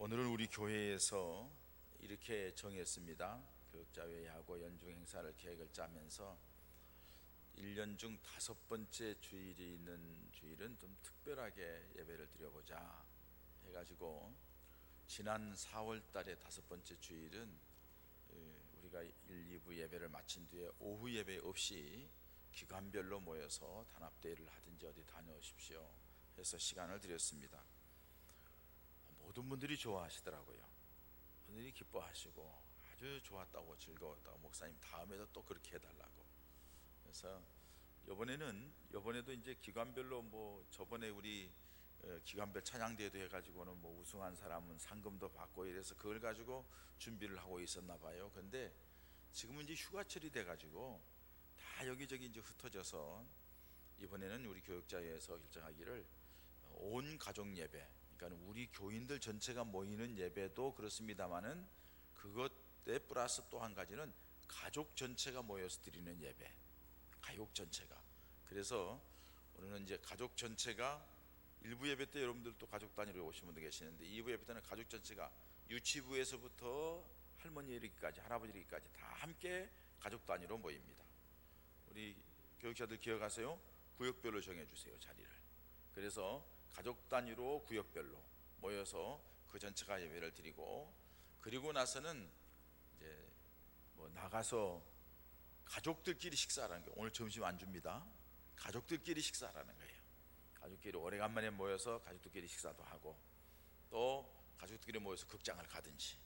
오늘은 우리 교회에서 이렇게 정했습니다. 교육자회하고 연중 행사를 계획을 짜면서 1년 중 5번째 주일이 있는 주일은 좀 특별하게 예배를 드려보자 해가지고, 지난 4월 달에 5번째 주일은 우리가 1, 2부 예배를 마친 뒤에 오후 예배 없이 기관별로 모여서 단합대회를 하든지 어디 다녀오십시오 해서 시간을 드렸습니다. 모든 분들이 좋아하시더라고요. 분들이 기뻐하시고 아주 좋았다고, 즐거웠다고, 목사님 다음에도 또 그렇게 해달라고. 그래서 이번에도 이제 기관별로 저번에 우리 기관별 찬양대회도 해가지고는 우승한 사람은 상금도 받고 이래서 그걸 가지고 준비를 하고 있었나 봐요. 근데 지금은 이제 휴가철이 돼가지고 다 여기저기 이제 흩어져서 이번에는 우리 교육자회에서 결정하기를 온 가족 예배, 그러니까 우리 교인들 전체가 모이는 예배도 그렇습니다만은 그것에 플러스 또 한 가지는 가족 전체가 모여서 드리는 예배, 가족 전체가. 그래서 오늘은 이제 가족 전체가 1부 예배 때 여러분들도 가족 단위로 오신 분도 계시는데, 2부 예배 때는 가족 전체가 유치부에서부터 할머니 이르기까지, 할아버지 이르기까지 다 함께 가족 단위로 모입니다. 우리 교육자들 기억하세요? 구역별로 정해주세요, 자리를. 그래서 가족 단위로 구역별로 모여서 그 전체가 예배를 드리고, 그리고 나서는 이제 나가서 가족들끼리 식사하라는 거예요. 오늘 점심 안 줍니다. 가족들끼리 식사하라는 거예요. 가족끼리 오래간만에 모여서 가족들끼리 식사도 하고, 또 가족들끼리 모여서 극장을 가든지,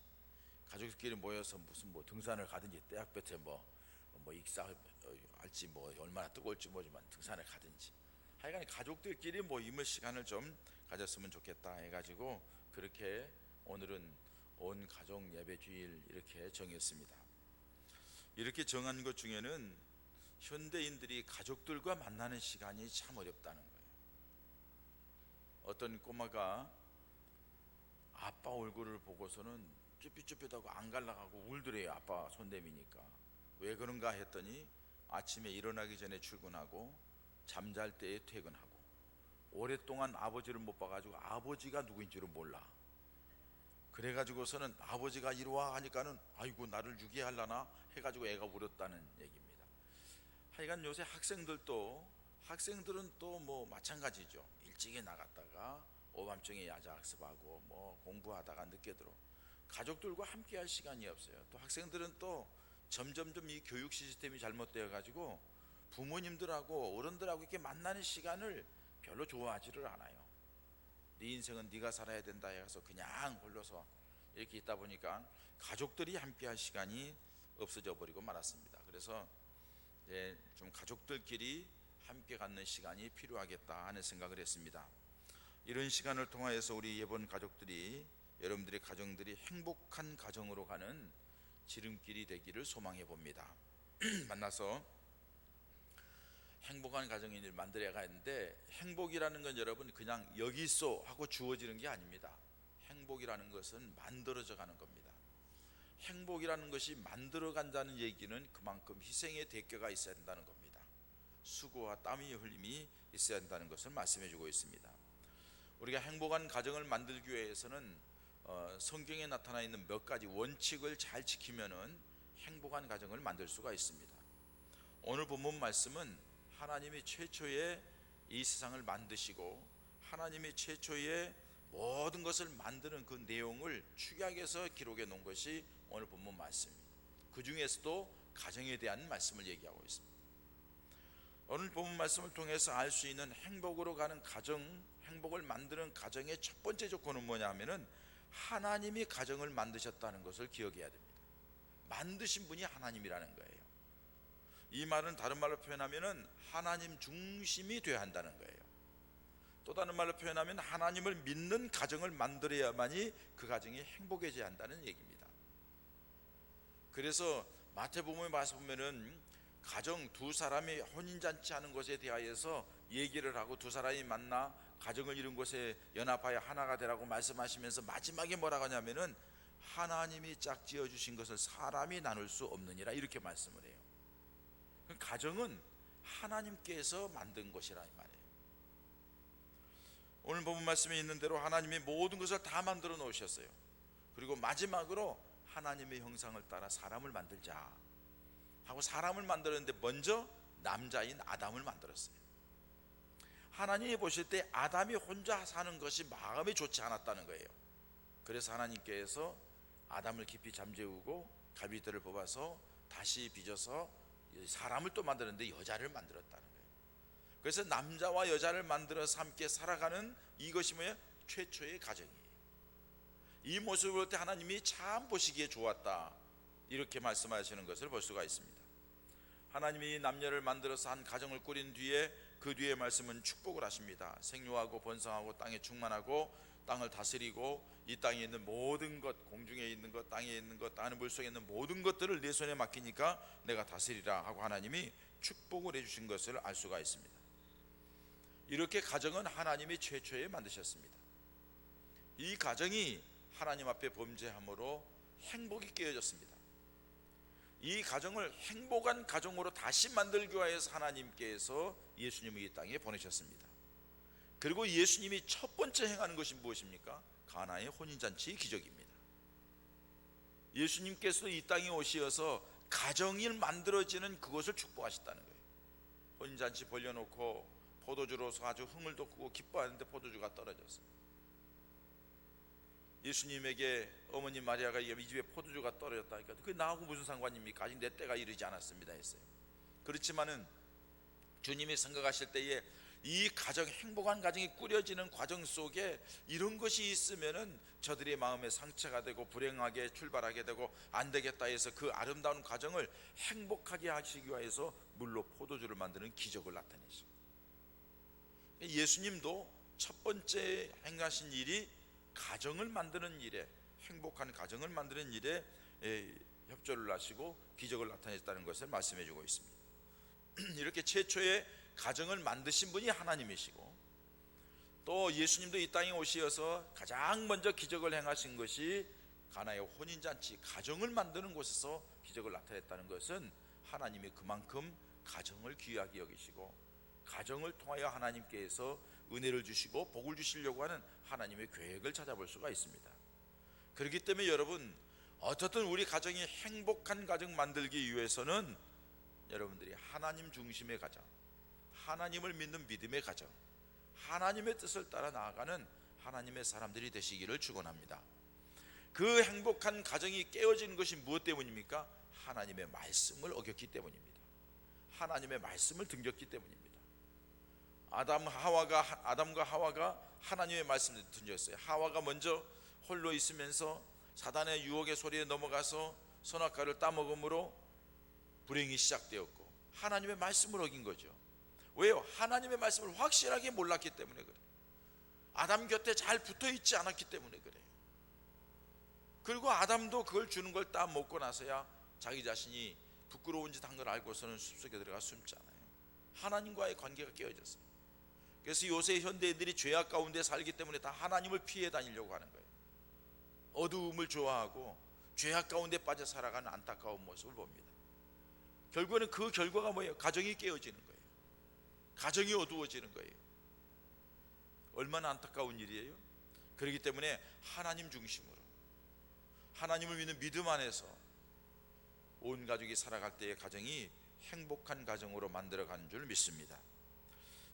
가족들끼리 모여서 무슨 등산을 가든지, 떼약볕에 익사할지 얼마나 뜨거울지 모르지만 등산을 가든지, 하여간 가족들끼리 모임의 시간을 좀 가졌으면 좋겠다 해가지고 그렇게 오늘은 온 가족 예배 주일 이렇게 정했습니다. 이렇게 정한 것 중에는 현대인들이 가족들과 만나는 시간이 참 어렵다는 거예요. 어떤 꼬마가 아빠 얼굴을 보고서는 쭈삣쭈삣하고 안 갈라가고 울더래요. 아빠 손 내미니까. 왜 그런가 했더니 아침에 일어나기 전에 출근하고 잠잘 때에 퇴근하고, 오랫동안 아버지를 못 봐가지고 아버지가 누구인지를 몰라. 그래가지고서는 아버지가 이리와 하니까는 아이고 나를 유기하려나 해가지고 애가 울었다는 얘기입니다. 하여간 요새 학생들은 또 마찬가지죠. 일찍이 나갔다가 오밤중에 야자학습하고 공부하다가 늦게 들어. 가족들과 함께 할 시간이 없어요. 또 학생들은 또 점점점 이 교육 시스템이 잘못되어 가지고 부모님들하고 어른들하고 이렇게 만나는 시간을 별로 좋아하지를 않아요. 네 인생은 네가 살아야 된다 해서 그냥 홀로서 이렇게 있다 보니까 가족들이 함께 할 시간이 없어져 버리고 말았습니다. 그래서 좀 가족들끼리 함께 갖는 시간이 필요하겠다 하는 생각을 했습니다. 이런 시간을 통하여서 우리 이번 가족들이, 여러분들의 가정들이 행복한 가정으로 가는 지름길이 되기를 소망해 봅니다. 만나서 행복한 가정을 만들어야 하는데, 행복이라는 건 여러분 그냥 여기 있어 하고 주어지는 게 아닙니다. 행복이라는 것은 만들어져 가는 겁니다. 행복이라는 것이 만들어 간다는 얘기는 그만큼 희생의 대가가 있어야 된다는 겁니다. 수고와 땀의 흘림이 있어야 한다는 것을 말씀해 주고 있습니다. 우리가 행복한 가정을 만들기 위해서는 성경에 나타나 있는 몇 가지 원칙을 잘 지키면은 행복한 가정을 만들 수가 있습니다. 오늘 본문 말씀은 하나님이 최초에 이 세상을 만드시고 하나님이 최초에 모든 것을 만드는 그 내용을 축약해서 기록해 놓은 것이 오늘 본문 말씀입니다. 그 중에서도 가정에 대한 말씀을 얘기하고 있습니다. 오늘 본문 말씀을 통해서 알 수 있는 행복으로 가는 가정, 행복을 만드는 가정의 첫 번째 조건은 뭐냐 하면은 하나님이 가정을 만드셨다는 것을 기억해야 됩니다. 만드신 분이 하나님이라는 거예요. 이 말은 다른 말로 표현하면은 하나님 중심이 되어야 한다는 거예요. 또 다른 말로 표현하면 하나님을 믿는 가정을 만들어야만이 그 가정이 행복해져야 한다는 얘기입니다. 그래서 마태복음에 봐서 보면은 가정 두 사람이 혼인잔치 하는 것에 대하여서 얘기를 하고, 두 사람이 만나 가정을 이룬 곳에 연합하여 하나가 되라고 말씀하시면서 마지막에 뭐라고 하냐면은 하나님이 짝지어 주신 것을 사람이 나눌 수 없느니라, 이렇게 말씀을 해요. 가정은 하나님께서 만든 것이라 이 말이에요. 오늘 본문 말씀에 있는 대로 하나님이 모든 것을 다 만들어 놓으셨어요. 그리고 마지막으로 하나님의 형상을 따라 사람을 만들자 하고 사람을 만들었는데 먼저 남자인 아담을 만들었어요. 하나님이 보실 때 아담이 혼자 사는 것이 마음에 좋지 않았다는 거예요. 그래서 하나님께서 아담을 깊이 잠재우고 갈빗대를 뽑아서 다시 빚어서 사람을 또 만들었는데 여자를 만들었다는 거예요. 그래서 남자와 여자를 만들어서 함께 살아가는 이것이 뭐예요? 최초의 가정이에요. 이 모습을 볼 때 하나님이 참 보시기에 좋았다 이렇게 말씀하시는 것을 볼 수가 있습니다. 하나님이 남녀를 만들어서 한 가정을 꾸린 뒤에 그 뒤에 말씀은 축복을 하십니다. 생육하고 번성하고 땅에 충만하고 땅을 다스리고 이 땅에 있는 모든 것, 공중에 있는 것, 땅에 있는 것, 땅의 물속에 있는 모든 것들을 내 손에 맡기니까 내가 다스리라 하고 하나님이 축복을 해주신 것을 알 수가 있습니다. 이렇게 가정은 하나님이 최초에 만드셨습니다. 이 가정이 하나님 앞에 범죄함으로 행복이 깨어졌습니다. 이 가정을 행복한 가정으로 다시 만들기 위해서 하나님께서 예수님을 이 땅에 보내셨습니다. 그리고 예수님이 첫 번째 행하는 것이 무엇입니까? 가나의 혼인잔치의 기적입니다. 예수님께서 이 땅에 오시어서 가정이 만들어지는 그것을 축복하셨다는 거예요. 혼인잔치 벌려놓고 포도주로서 아주 흥을 돋구고 기뻐하는데 포도주가 떨어졌어요. 예수님에게 어머니 마리아가 이 집에 포도주가 떨어졌다니까 그게 나하고 무슨 상관입니까? 아직 내 때가 이르지 않았습니다 했어요. 그렇지만은 주님이 생각하실 때에 이 가정, 행복한 가정이 꾸려지는 과정 속에 이런 것이 있으면은 저들의 마음에 상처가 되고 불행하게 출발하게 되고 안 되겠다 해서 그 아름다운 가정을 행복하게 하시기 위해서 물로 포도주를 만드는 기적을 나타내시고, 예수님도 첫 번째 행하신 일이 가정을 만드는 일에, 행복한 가정을 만드는 일에 협조를 하시고 기적을 나타냈다는 것을 말씀해 주고 있습니다. 이렇게 최초의 가정을 만드신 분이 하나님이시고, 또 예수님도 이 땅에 오시어서 가장 먼저 기적을 행하신 것이 가나의 혼인잔치, 가정을 만드는 곳에서 기적을 나타냈다는 것은 하나님이 그만큼 가정을 귀하게 여기시고 가정을 통하여 하나님께서 은혜를 주시고 복을 주시려고 하는 하나님의 계획을 찾아볼 수가 있습니다. 그렇기 때문에 여러분, 어떻든 우리 가정이 행복한 가정 만들기 위해서는 여러분들이 하나님 중심의 가정, 하나님을 믿는 믿음의 가정, 하나님의 뜻을 따라 나아가는 하나님의 사람들이 되시기를 축원합니다. 그 행복한 가정이 깨어지는 것이 무엇 때문입니까? 하나님의 말씀을 어겼기 때문입니다. 하나님의 말씀을 등졌기 때문입니다. 아담과 하와가 하나님의 말씀을 등졌어요. 하와가 먼저 홀로 있으면서 사단의 유혹의 소리에 넘어가서 선악과를 따먹음으로 불행이 시작되었고, 하나님의 말씀을 어긴 거죠. 왜요? 하나님의 말씀을 확실하게 몰랐기 때문에 그래요. 아담 곁에 잘 붙어 있지 않았기 때문에 그래요. 그리고 아담도 그걸 주는 걸 따 먹고 나서야 자기 자신이 부끄러운 짓 한 걸 알고서는 숲속에 들어가 숨잖아요. 하나님과의 관계가 깨어졌어요. 그래서 요새 현대인들이 죄악 가운데 살기 때문에 다 하나님을 피해 다니려고 하는 거예요. 어두움을 좋아하고 죄악 가운데 빠져 살아가는 안타까운 모습을 봅니다. 결국에는 그 결과가 뭐예요? 가정이 깨어지는 거예요. 가정이 어두워지는 거예요. 얼마나 안타까운 일이에요. 그렇기 때문에 하나님 중심으로, 하나님을 믿는 믿음 안에서 온 가족이 살아갈 때의 가정이 행복한 가정으로 만들어가는 줄 믿습니다.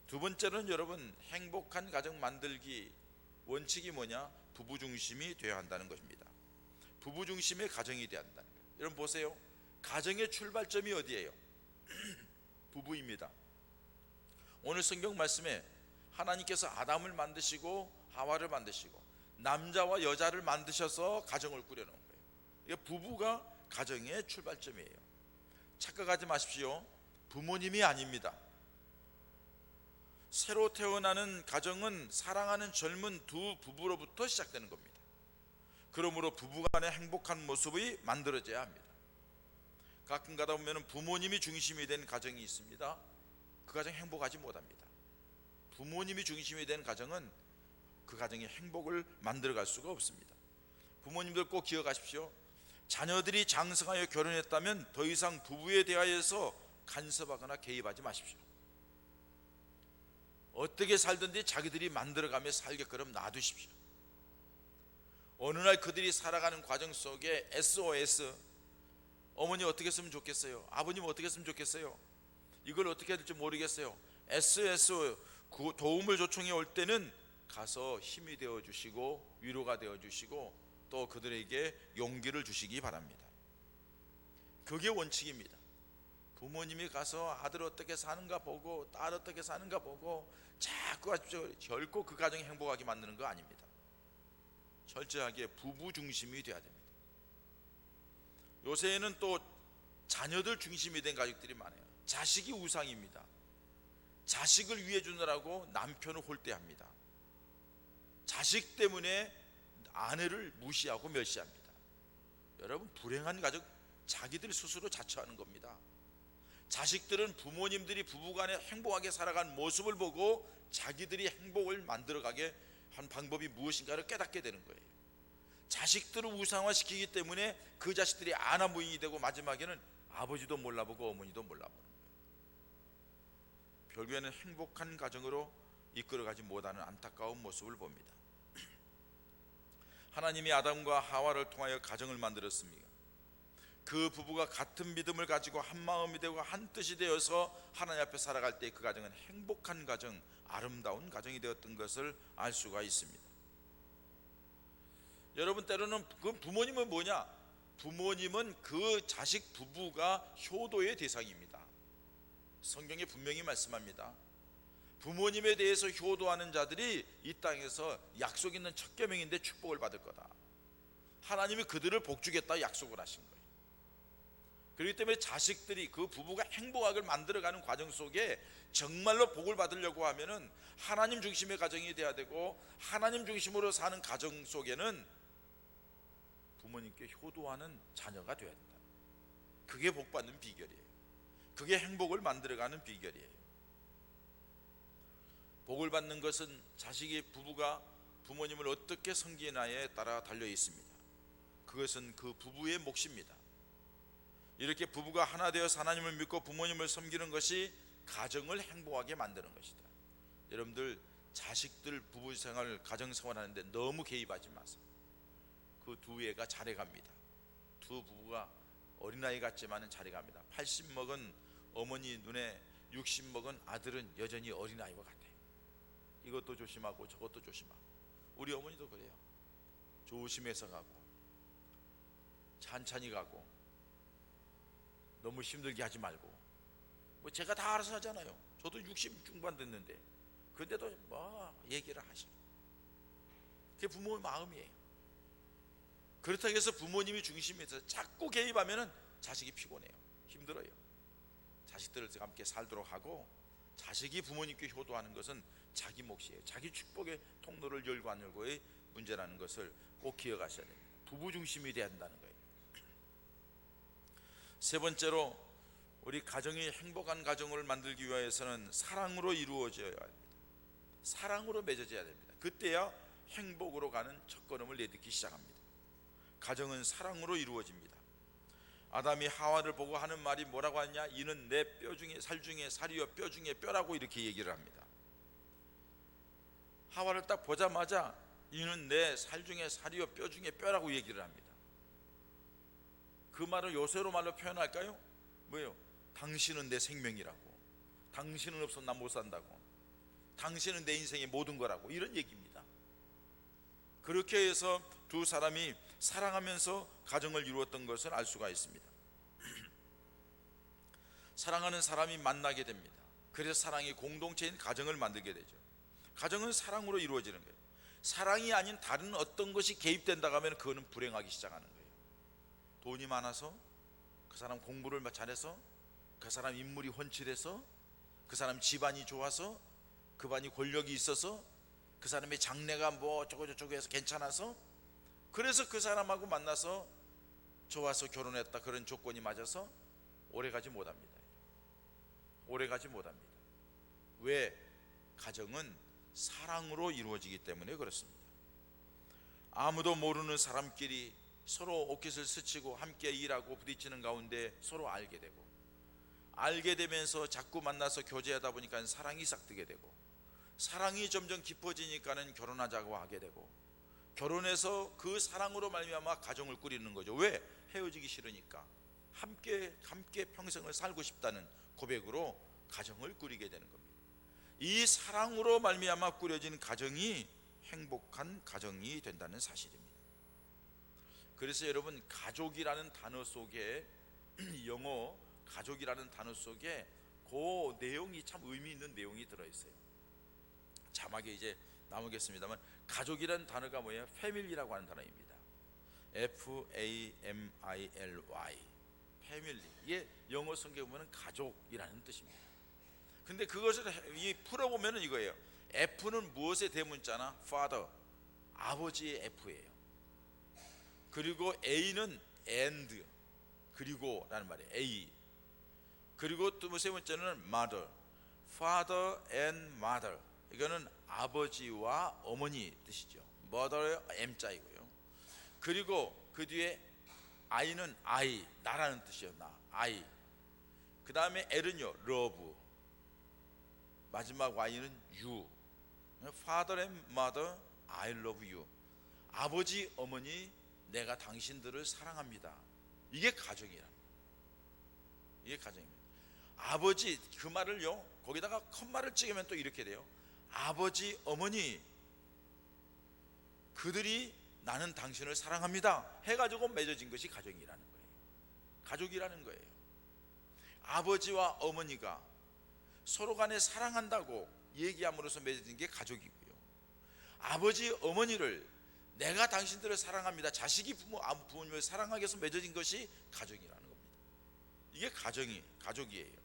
두 번째는 여러분, 행복한 가정 만들기 원칙이 뭐냐? 부부 중심이 되어야 한다는 것입니다. 부부 중심의 가정이 되어야 한다는 거예요. 여러분 보세요. 가정의 출발점이 어디예요? 부부입니다. 오늘 성경 말씀에 하나님께서 아담을 만드시고 하와를 만드시고 남자와 여자를 만드셔서 가정을 꾸려놓은 거예요. 이게 부부가 가정의 출발점이에요. 착각하지 마십시오. 부모님이 아닙니다. 새로 태어나는 가정은 사랑하는 젊은 두 부부로부터 시작되는 겁니다. 그러므로 부부간의 행복한 모습이 만들어져야 합니다. 가끔 가다 보면 부모님이 중심이 된 가정이 있습니다. 그 가정 행복하지 못합니다. 부모님이 중심이 된 가정은 그 가정의 행복을 만들어갈 수가 없습니다. 부모님들 꼭 기억하십시오. 자녀들이 장성하여 결혼했다면 더 이상 부부에 대하여서 간섭하거나 개입하지 마십시오. 어떻게 살든지 자기들이 만들어가며 살게끔 놔두십시오. 어느 날 그들이 살아가는 과정 속에 SOS, 어머니 어떻게 했으면 좋겠어요? 아버님 어떻게 했으면 좋겠어요? 이걸 어떻게 해야 될지 모르겠어요. SOS 도움을 요청해 올 때는 가서 힘이 되어 주시고 위로가 되어 주시고 또 그들에게 용기를 주시기 바랍니다. 그게 원칙입니다. 부모님이 가서 아들 어떻게 사는가 보고 딸 어떻게 사는가 보고 자꾸 하십시오. 결코 그 가정이 행복하게 만드는 거 아닙니다. 철저하게 부부 중심이 돼야 됩니다. 요새는 또 자녀들 중심이 된 가족들이 많아요. 자식이 우상입니다. 자식을 위해 주느라고 남편을 홀대합니다. 자식 때문에 아내를 무시하고 멸시합니다. 여러분, 불행한 가족 자기들 스스로 자처하는 겁니다. 자식들은 부모님들이 부부간에 행복하게 살아간 모습을 보고 자기들이 행복을 만들어가게 한 방법이 무엇인가를 깨닫게 되는 거예요. 자식들을 우상화시키기 때문에 그 자식들이 아나무인이 되고 마지막에는 아버지도 몰라보고 어머니도 몰라보는 거예요. 결국에는 행복한 가정으로 이끌어가지 못하는 안타까운 모습을 봅니다. 하나님이 아담과 하와를 통하여 가정을 만들었습니다. 그 부부가 같은 믿음을 가지고 한 마음이 되고 한 뜻이 되어서 하나님 앞에 살아갈 때 그 가정은 행복한 가정, 아름다운 가정이 되었던 것을 알 수가 있습니다. 여러분, 때로는 그 부모님은 뭐냐? 부모님은 그 자식 부부가 효도의 대상입니다. 성경에 분명히 말씀합니다. 부모님에 대해서 효도하는 자들이 이 땅에서 약속 있는 첫 계명인데 축복을 받을 거다. 하나님이 그들을 복주겠다 약속을 하신 거예요. 그렇기 때문에 자식들이 그 부부가 행복하게 만들어가는 과정 속에 정말로 복을 받으려고 하면은 하나님 중심의 가정이 돼야 되고, 하나님 중심으로 사는 가정 속에는 부모님께 효도하는 자녀가 돼야 된다. 그게 복 받는 비결이에요. 그게 행복을 만들어가는 비결이에요. 복을 받는 것은 자식의 부부가 부모님을 어떻게 섬기나에 따라 달려 있습니다. 그것은 그 부부의 몫입니다. 이렇게 부부가 하나 되어서 하나님을 믿고 부모님을 섬기는 것이 가정을 행복하게 만드는 것이다. 여러분들, 자식들 부부생활 가정생활 하는데 너무 개입하지 마세요. 그 두 애가 잘해갑니다. 두 부부가 어린아이 같지만 잘해갑니다. 80 먹은 어머니 눈에 60 먹은 아들은 여전히 어린아이와 같아요. 이것도 조심하고 저것도 조심하고. 우리 어머니도 그래요. 조심해서 가고 찬찬히 가고 너무 힘들게 하지 말고. 뭐 제가 다 알아서 하잖아요. 저도 60 중반 됐는데 근데도 뭐 얘기를 하시고. 그게 부모의 마음이에요. 그렇다고 해서 부모님이 중심에서 자꾸 개입하면 자식이 피곤해요. 힘들어요. 자식들과 함께 살도록 하고, 자식이 부모님께 효도하는 것은 자기 몫이에요. 자기 축복의 통로를 열고 안 열고의 문제라는 것을 꼭 기억하셔야 됩니다. 부부 중심이 돼야 한다는 거예요. 세 번째로, 우리 가정이 행복한 가정을 만들기 위해서는 사랑으로 이루어져야 합니다. 사랑으로 맺어져야 됩니다. 그때야 행복으로 가는 첫걸음을 내딛기 시작합니다. 가정은 사랑으로 이루어집니다. 아담이 하와를 보고 하는 말이 뭐라고 하냐? 이는 내 뼈 중에 살 중에 살이요 뼈 중에 뼈라고 이렇게 얘기를 합니다. 하와를 딱 보자마자 이는 내 살 중에 살이요 뼈 중에 뼈라고 얘기를 합니다. 그 말을 요새로 말로 표현할까요? 뭐예요? 당신은 내 생명이라고, 당신은 없으면 난 못 산다고, 당신은 내 인생의 모든 거라고, 이런 얘기입니다. 그렇게 해서 두 사람이 사랑하면서 가정을 이루었던 것을 알 수가 있습니다. 사랑하는 사람이 만나게 됩니다. 그래서 사랑이 공동체인 가정을 만들게 되죠. 가정은 사랑으로 이루어지는 거예요. 사랑이 아닌 다른 어떤 것이 개입된다고 하면 그거는 불행하기 시작하는 거예요. 돈이 많아서, 그 사람 공부를 잘해서, 그 사람 인물이 훤칠해서, 그 사람 집안이 좋아서, 그 반이 권력이 있어서, 그 사람의 장래가 뭐 어쩌고저쩌고 해서 괜찮아서, 그래서 그 사람하고 만나서 좋아서 결혼했다, 그런 조건이 맞아서 오래가지 못합니다. 오래가지 못합니다. 왜? 가정은 사랑으로 이루어지기 때문에 그렇습니다. 아무도 모르는 사람끼리 서로 옷깃을 스치고 함께 일하고 부딪히는 가운데 서로 알게 되고, 알게 되면서 자꾸 만나서 교제하다 보니까 사랑이 싹트게 되고, 사랑이 점점 깊어지니까는 결혼하자고 하게 되고, 결혼해서 그 사랑으로 말미암아 가정을 꾸리는 거죠. 왜? 헤어지기 싫으니까. 함께 평생을 살고 싶다는 고백으로 가정을 꾸리게 되는 겁니다. 이 사랑으로 말미암아 꾸려진 가정이 행복한 가정이 된다는 사실입니다. 그래서 여러분, 가족이라는 단어 속에 영어 가족이라는 단어 속에 그 내용이 참 의미 있는 내용이 들어있어요. 자막에 이제 나오겠습니다만, 가족이라는 단어가 뭐예요? 패밀리라고 하는 단어입니다. F-A-M-I-L-Y, 패밀리. 이게 영어 성경에 보면 가족이라는 뜻입니다. 근데 그것을 풀어보면 이거예요. F는 무엇의 대문자나? Father, 아버지의 F예요. 그리고 A는 and, 그리고 라는 말이에요. A. 그리고 또 세 번째는 mother, father and mother. 이거는 아버지와 어머니 뜻이죠. mother의 M자이고요. 그리고 그 뒤에 I는 I, 나라는 뜻이에요. 나, I. 그 다음에 L은요, love. 마지막 Y는 you. Father and mother, I love you. 아버지, 어머니, 내가 당신들을 사랑합니다. 이게 가족이란, 이게 가정입니다. 아버지, 그 말을요, 거기다가 컴마를 찍으면 또 이렇게 돼요. 아버지, 어머니, 그들이 나는 당신을 사랑합니다 해가지고 맺어진 것이 가정이라는 거예요. 가족이라는 거예요. 아버지와 어머니가 서로 간에 사랑한다고 얘기함으로써 맺어진 게 가족이고요. 아버지, 어머니를 내가 당신들을 사랑합니다, 자식이 부모님을 사랑하기 위해서 맺어진 것이 가정이라는 겁니다. 이게 가족이에요.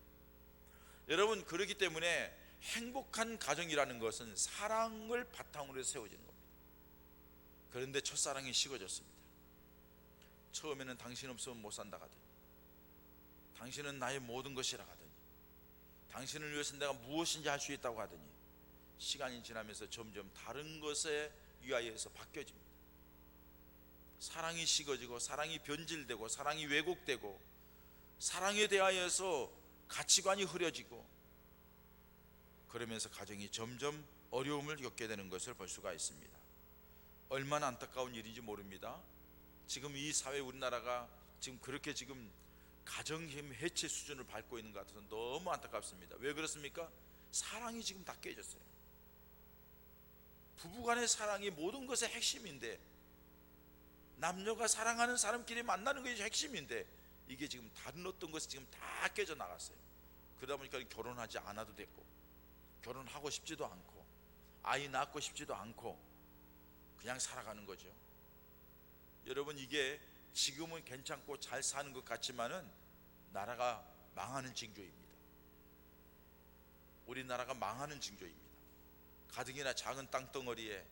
여러분, 그렇기 때문에 행복한 가정이라는 것은 사랑을 바탕으로 세워지는 겁니다. 그런데 첫사랑이 식어졌습니다. 처음에는 당신 없으면 못 산다 하더니, 당신은 나의 모든 것이라 하더니, 당신을 위해서 내가 무엇인지 할 수 있다고 하더니, 시간이 지나면서 점점 다른 것에 위하여서 바뀌어집니다. 사랑이 식어지고, 사랑이 변질되고, 사랑이 왜곡되고, 사랑에 대하여서 가치관이 흐려지고, 그러면서 가정이 점점 어려움을 겪게 되는 것을 볼 수가 있습니다. 얼마나 안타까운 일인지 모릅니다. 지금 이 사회, 우리나라가 지금 그렇게 지금 가정힘 해체 수준을 밟고 있는 것 같아서 너무 안타깝습니다. 왜 그렇습니까? 사랑이 지금 다 깨졌어요. 부부간의 사랑이 모든 것의 핵심인데, 남녀가 사랑하는 사람끼리 만나는 것이 핵심인데, 이게 지금 다른 어떤 것이 지금 다 깨져 나갔어요. 그러다 보니까 결혼하지 않아도 됐고, 결혼하고 싶지도 않고, 아이 낳고 싶지도 않고, 그냥 살아가는 거죠. 여러분, 이게 지금은 괜찮고 잘 사는 것 같지만은 나라가 망하는 징조입니다. 우리나라가 망하는 징조입니다. 가뜩이나 작은 땅덩어리에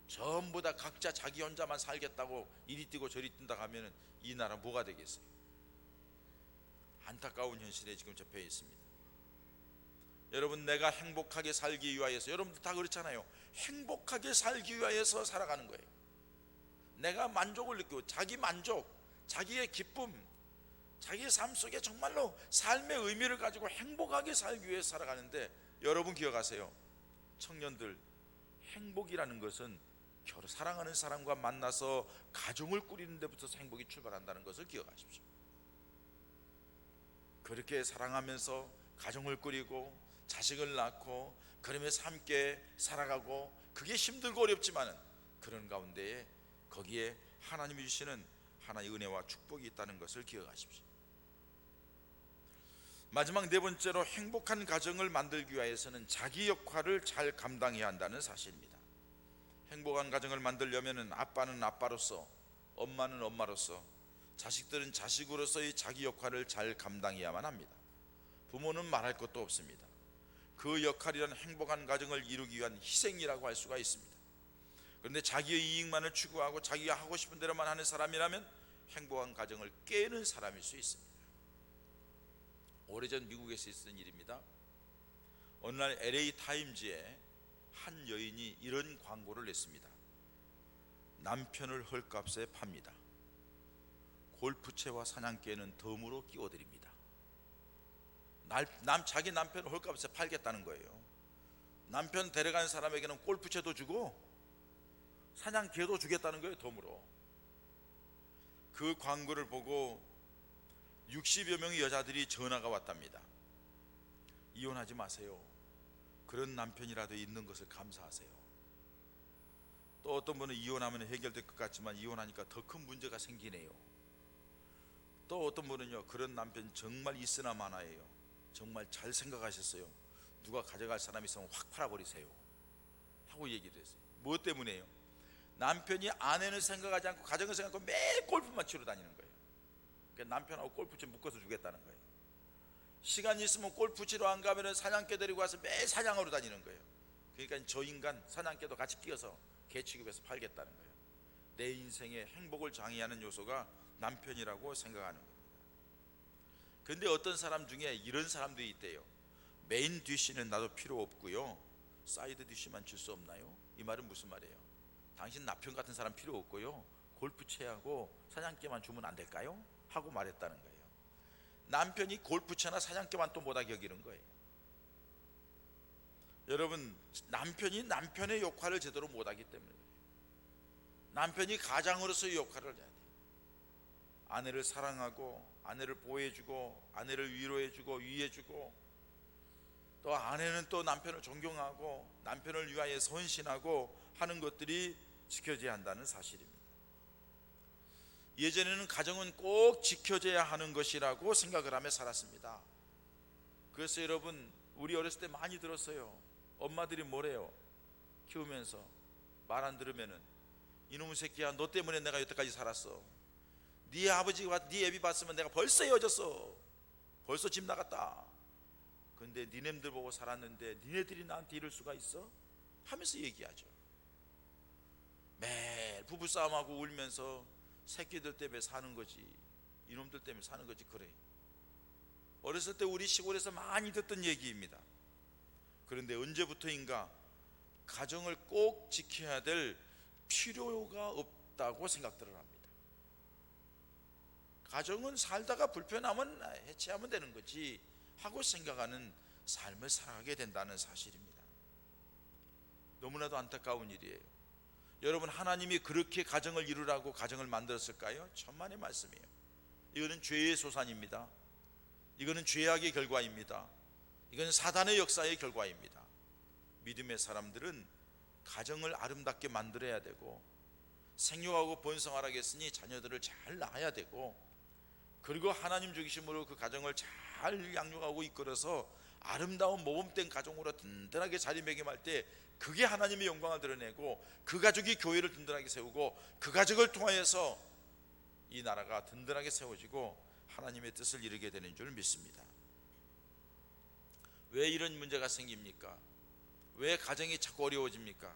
전부 다 각자 자기 혼자만 살겠다고 이리 뛰고 저리 뛴다 하면 이 나라 뭐가 되겠어요? 안타까운 현실에 지금 접해 있습니다. 여러분, 내가 행복하게 살기 위하여서, 여러분들 다 그렇잖아요. 행복하게 살기 위하여서 살아가는 거예요. 내가 만족을 느끼고, 자기 만족, 자기의 기쁨, 자기의 삶 속에 정말로 삶의 의미를 가지고 행복하게 살기 위해서 살아가는데, 여러분 기억하세요. 청년들, 행복이라는 것은 사랑하는 사람과 만나서 가정을 꾸리는 데부터 행복이 출발한다는 것을 기억하십시오. 그렇게 사랑하면서 가정을 꾸리고 자식을 낳고 그러면서 함께 살아가고, 그게 힘들고 어렵지만은 그런 가운데에 거기에 하나님이 주시는 하나의 은혜와 축복이 있다는 것을 기억하십시오. 마지막 네 번째로, 행복한 가정을 만들기 위해서는 자기 역할을 잘 감당해야 한다는 사실입니다. 행복한 가정을 만들려면 아빠는 아빠로서, 엄마는 엄마로서, 자식들은 자식으로서의 자기 역할을 잘 감당해야만 합니다. 부모는 말할 것도 없습니다. 그 역할이란 행복한 가정을 이루기 위한 희생이라고 할 수가 있습니다. 그런데 자기의 이익만을 추구하고 자기가 하고 싶은 대로만 하는 사람이라면 행복한 가정을 깨는 사람일 수 있습니다. 오래전 미국에서 있었던 일입니다. 어느 날 LA 타임즈에 한 여인이 이런 광고를 냈습니다. 남편을 헐값에 팝니다. 골프채와 사냥개는 덤으로 끼워드립니다. 자기 남편을 헐값에 팔겠다는 거예요. 남편 데려간 사람에게는 골프채도 주고 사냥개도 주겠다는 거예요, 덤으로. 그 광고를 보고 60여 명의 여자들이 전화가 왔답니다. 이혼하지 마세요. 그런 남편이라도 있는 것을 감사하세요. 또 어떤 분은 이혼하면 해결될 것 같지만 이혼하니까 더 큰 문제가 생기네요. 또 어떤 분은요, 그런 남편 정말 있으나 마나예요. 정말 잘 생각하셨어요. 누가 가져갈 사람이 있으면 확 팔아버리세요 하고 얘기를 했어요. 무엇 때문에요? 남편이 아내는 생각하지 않고 가정을 생각하고 매일 골프만 치러 다니는 거예요. 그러니까 남편하고 골프채 묶어서 주겠다는 거예요. 시간이 있으면 골프 치러 안 가면 사냥개 데리고 와서 매일 사냥하러 다니는 거예요. 그러니까 저 인간 사냥개도 같이 끼워서 개 취급해서 팔겠다는 거예요. 내 인생의 행복을 장애하는 요소가 남편이라고 생각하는 겁니다. 그런데 어떤 사람 중에 이런 사람도 있대요. 메인 디쉬는 나도 필요 없고요, 사이드 디쉬만 줄 수 없나요? 이 말은 무슨 말이에요? 당신 남편 같은 사람 필요 없고요, 골프채하고 사냥개만 주면 안 될까요? 하고 말했다는 거예요. 남편이 골프채나 사냥개만 또 못하게 여기는 거예요. 여러분, 남편이 남편의 역할을 제대로 못하기 때문에 그래요. 남편이 가장으로서의 역할을 해야 돼요. 아내를 사랑하고 아내를 보호해주고 아내를 위로해주고 위해주고, 또 아내는 또 남편을 존경하고 남편을 위하여 헌신하고 하는 것들이 지켜져야 한다는 사실입니다. 예전에는 가정은 꼭 지켜져야 하는 것이라고 생각을 하며 살았습니다. 그래서 여러분, 우리 어렸을 때 많이 들었어요. 엄마들이 뭐래요? 키우면서 말 안 들으면은, 이놈의 새끼야, 너 때문에 내가 여태까지 살았어. 네 아버지가 네 애비 봤으면 내가 벌써 헤어졌어. 벌써 집 나갔다. 근데 니네들 보고 살았는데 니네들이 나한테 이럴 수가 있어? 하면서 얘기하죠. 매일 부부싸움하고 울면서 새끼들 때문에 사는 거지, 이놈들 때문에 사는 거지. 그래, 어렸을 때 우리 시골에서 많이 듣던 얘기입니다. 그런데 언제부터인가 가정을 꼭 지켜야 될 필요가 없다고 생각들을 합니다. 가정은 살다가 불편하면 해체하면 되는 거지 하고 생각하는 삶을 살아가게 된다는 사실입니다. 너무나도 안타까운 일이에요. 여러분, 하나님이 그렇게 가정을 이루라고 가정을 만들었을까요? 천만의 말씀이에요. 이거는 죄의 소산입니다. 이거는 죄악의 결과입니다. 이건 사단의 역사의 결과입니다. 믿음의 사람들은 가정을 아름답게 만들어야 되고, 생육하고 번성하라 했으니 자녀들을 잘 낳아야 되고, 그리고 하나님 주기심으로 그 가정을 잘 양육하고 이끌어서 아름다운 모범된 가정으로 든든하게 자리매김할 때 그게 하나님의 영광을 드러내고, 그 가족이 교회를 든든하게 세우고, 그 가족을 통하여서 이 나라가 든든하게 세워지고 하나님의 뜻을 이루게 되는 줄 믿습니다. 왜 이런 문제가 생깁니까? 왜 가정이 자꾸 어려워집니까?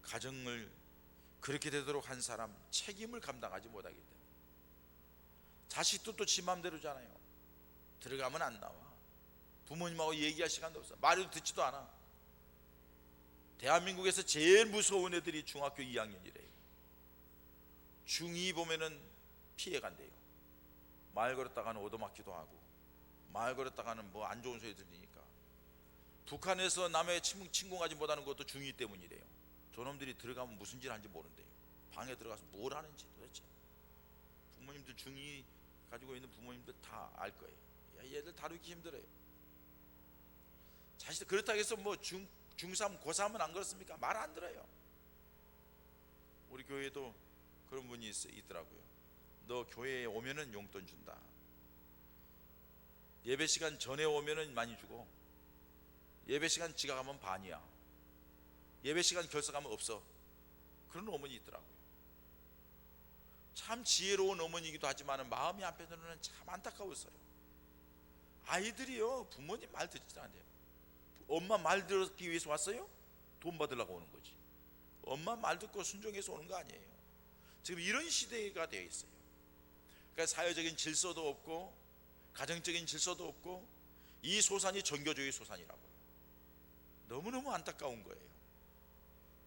가정을 그렇게 되도록 한 사람 책임을 감당하지 못하기 때문에. 자식도 또 지 맘대로잖아요. 들어가면 안 나와. 부모님하고 얘기할 시간도 없어. 말도 듣지도 않아. 대한민국에서 제일 무서운 애들이 중학교 2학년이래요. 중2 보면은 피해 간대요. 말 걸었다가는 오도맞기도 하고, 말 걸었다가는 뭐 안 좋은 소리 들리니까. 북한에서 남의 침공하지 못하는 것도 중2 때문이래요. 저놈들이 들어가면 무슨 짓 하는지 모른대요. 방에 들어가서 뭘 하는지 도대체. 부모님들 중2 가지고 있는 부모님들 다 알 거예요. 야, 얘들 다루기 힘들어요. 자식 그렇다고 해서 뭐 중3, 고3은 안 그렇습니까? 말 안 들어요. 우리 교회도 그런 분이 있더라고요. 너 교회에 오면은 용돈 준다. 예배 시간 전에 오면은 많이 주고, 예배 시간 지각하면 반이야. 예배 시간 결석하면 없어. 그런 어머니 있더라고요. 참 지혜로운 어머니이기도 하지만 마음이 한편으로는 참 안타까웠어요. 아이들이요, 부모님 말 듣지 않아요. 엄마 말 듣기 위해서 왔어요? 돈 받으려고 오는 거지. 엄마 말 듣고 순종해서 오는 거 아니에요. 지금 이런 시대가 되어 있어요. 그러니까 사회적인 질서도 없고, 가정적인 질서도 없고, 이 소산이 종교주의 소산이라고요. 너무너무 안타까운 거예요.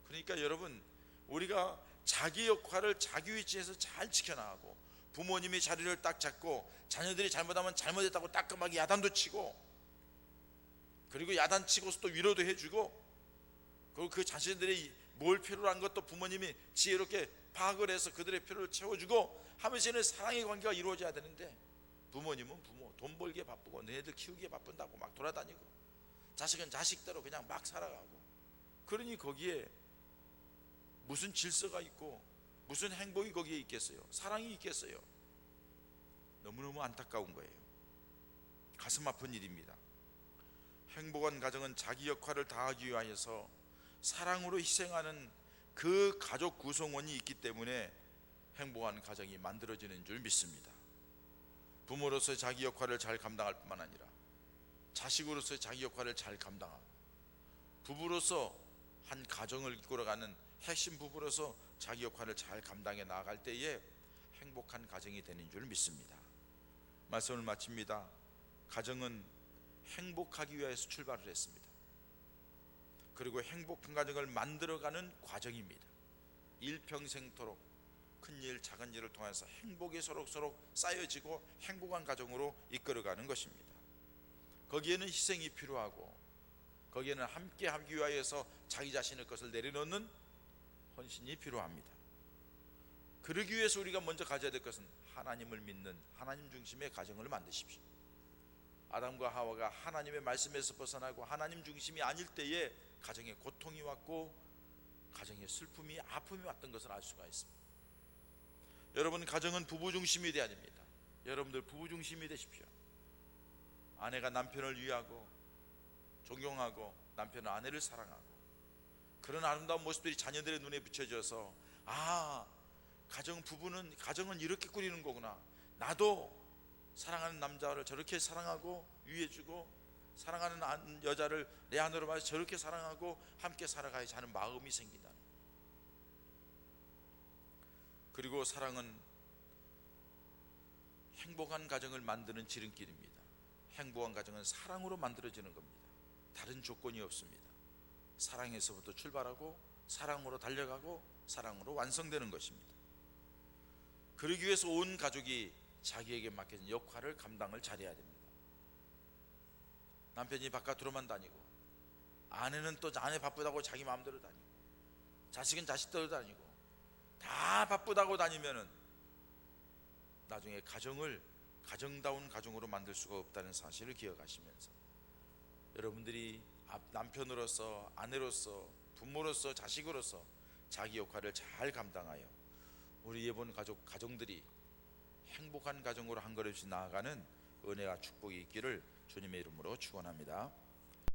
그러니까 여러분, 우리가 자기 역할을 자기 위치에서 잘 지켜나가고, 부모님이 자리를 딱 잡고, 자녀들이 잘못하면 잘못했다고 따끔하게 야단도 치고, 그리고 야단 치고서 또 위로도 해주고, 그리고 그 자신들이 뭘 필요로 한 것도 부모님이 지혜롭게 파악을 해서 그들의 필요를 채워주고 하면서는 사랑의 관계가 이루어져야 되는데, 부모님은 부모, 돈 벌기에 바쁘고 너희들 키우기에 바쁜다고 막 돌아다니고, 자식은 자식대로 그냥 막 살아가고, 그러니 거기에 무슨 질서가 있고 무슨 행복이 거기에 있겠어요? 사랑이 있겠어요? 너무너무 안타까운 거예요. 가슴 아픈 일입니다. 행복한 가정은 자기 역할을 다하기 위하여서 사랑으로 희생하는 그 가족 구성원이 있기 때문에 행복한 가정이 만들어지는 줄 믿습니다. 부모로서 자기 역할을 잘 감당할 뿐만 아니라 자식으로서 자기 역할을 잘 감당하고, 부부로서 한 가정을 이끌어가는 핵심 부부로서 자기 역할을 잘 감당해 나아갈 때에 행복한 가정이 되는 줄 믿습니다. 말씀을 마칩니다. 가정은 행복하기 위해서 출발을 했습니다. 그리고 행복한 가정을 만들어가는 과정입니다. 일평생토록 큰일 작은 일을 통해서 행복이 서로 쌓여지고 행복한 가정으로 이끌어가는 것입니다. 거기에는 희생이 필요하고, 거기에는 함께 하기 위하여서 자기 자신의 것을 내려놓는 헌신이 필요합니다. 그러기 위해서 우리가 먼저 가져야 될 것은 하나님을 믿는 하나님 중심의 가정을 만드십시오. 아담과 하와가 하나님의 말씀에서 벗어나고 하나님 중심이 아닐 때에 가정에 고통이 왔고 가정에 슬픔이, 아픔이 왔던 것을 알 수가 있습니다. 여러분, 가정은 부부 중심이 되어야 됩니다. 여러분들 부부 중심이 되십시오. 아내가 남편을 위하고 존경하고 남편은 아내를 사랑하고, 그런 아름다운 모습들이 자녀들의 눈에 비춰져서, 아, 가정은 이렇게 꾸리는 거구나, 나도 사랑하는 남자를 저렇게 사랑하고 위해주고, 사랑하는 여자를 내 안으로 맞아 저렇게 사랑하고 함께 살아가야지 하는 마음이 생긴다. 그리고 사랑은 행복한 가정을 만드는 지름길입니다. 행복한 가정은 사랑으로 만들어지는 겁니다. 다른 조건이 없습니다. 사랑에서부터 출발하고 사랑으로 달려가고 사랑으로 완성되는 것입니다. 그러기 위해서 온 가족이 자기에게 맡겨진 역할을 감당을 잘해야 됩니다. 남편이 바깥으로만 다니고, 아내는 또 아내 바쁘다고 자기 마음대로 다니고, 자식은 자식대로 다니고, 다 바쁘다고 다니면은 나중에 가정다운 가정으로 만들 수가 없다는 사실을 기억하시면서, 여러분들이 남편으로서, 아내로서, 부모로서, 자식으로서 자기 역할을 잘 감당하여 우리 예본 가정들이 행복한 가정으로 한 걸음씩 나아가는 은혜와 축복이 있기를 주님의 이름으로 축원합니다.